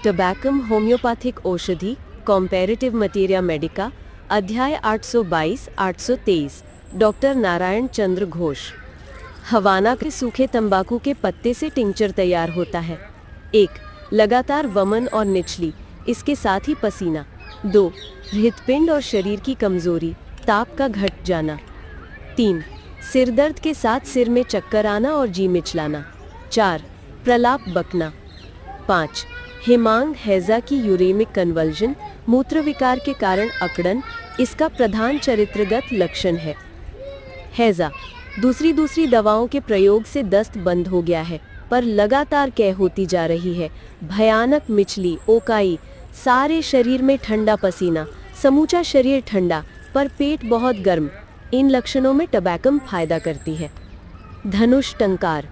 Tabacum homeopathic औषधि कॉम्पैरेटिव materia Medica अध्याय 822-823 doctor Narayan चंद्र घोष। हवाना के सूखे तंबाकू के पत्ते से टिंचर तैयार होता है। 1. लगातार वमन और निचली, इसके साथ ही पसीना। 2. हृदपिंड और शरीर की कमजोरी, ताप का घट जाना। 3. सिरदर्द के साथ सिर में चक्कर आना और जी मिचलाना। 4. प्रलाप बकना। 5. हिमांग हैजा की यूरेमिक कन्वल्जन, मूत्र विकार के कारण अकड़न, इसका प्रधान चरित्रगत लक्षण है। हैजा दूसरी दवाओं के प्रयोग से दस्त बंद हो गया है, पर लगातार कह होती जा रही है। भयानक मिचली, ओकाई, सारे शरीर में ठंडा पसीना, समूचा शरीर ठंडा पर पेट बहुत गर्म। इन लक्षणों में टबैकम फायदा करती है। धनुष टंकार,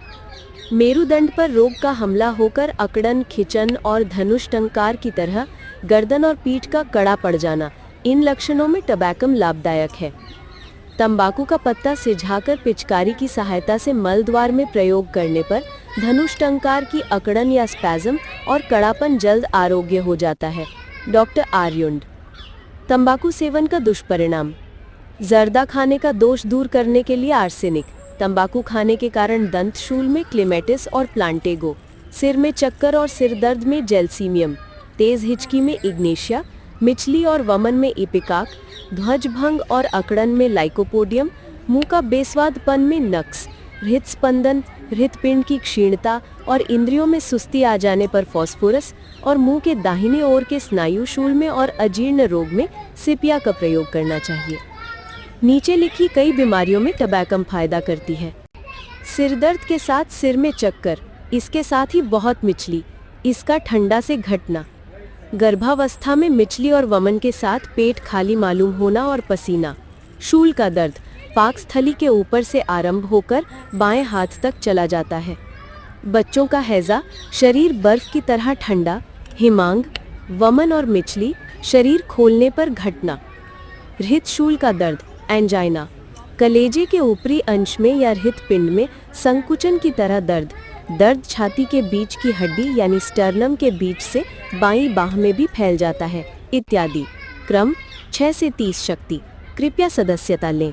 मेरुदंड पर रोग का हमला होकर अकड़न, खिंचन और धनुष टंकार की तरह गर्दन और पीठ का कड़ा पड़ जाना, इन लक्षणों में टबैकम लाभदायक है। तंबाकू का पत्ता सिझाकर पिचकारी की सहायता से मल द्वार में प्रयोग करने पर धनुष टंकार की अकड़न या स्पैज़म और कड़ापन जल्द आरोग्य हो जाता है। डॉक्टर आर्युंड। तंबाकू सेवन का दुष्परिणाम, जर्दा खाने का दोष दूर करने के लिए आर्सेनिक, तंबाकू खाने के कारण दंतशूल में क्लेमेटिस और प्लांटेगो, सिर में चक्कर और सिर दर्द में जेल्सीमियम, तेज हिचकी में इग्नेशिया, मिचली और वमन में इपिकाक, ध्वजभंग और अकड़न में लाइकोपोडियम, मुंह का बेस्वादपन में नक्स, हृदस्पंदन, हृदपिंड की क्षीणता और इंद्रियों में सुस्ती आ जाने पर फास्फोरस, और मुंह के दाहिने ओर के स्नायुशूल में और अजीर्ण रोग में सिपिया का प्रयोग करना चाहिए। नीचे लिखी कई बीमारियों में टबैकम फायदा करती है। सिरदर्द के साथ सिर में चक्कर, इसके साथ ही बहुत मिचली, इसका ठंडा से घटना। गर्भावस्था में मिचली और वमन के साथ पेट खाली मालूम होना और पसीना। शूल का दर्द, पाकस्थली के ऊपर से आरंभ होकर बाएं हाथ तक चला जाता है। बच्चों का हैजा, शरीर बर्फ की तरह ठंडा। हिमांग, वमन और मिचली, शरीर खोलने पर घटना। हृदशूल का दर्द, एंजाइना, कलेजे के ऊपरी अंश में या हृदपिंड में संकुचन की तरह दर्द, दर्द छाती के बीच की हड्डी यानी स्टर्नम के बीच से बाईं बाह में भी फैल जाता है, इत्यादि। क्रम 6 से 30 शक्ति। कृपया सदस्यता लें।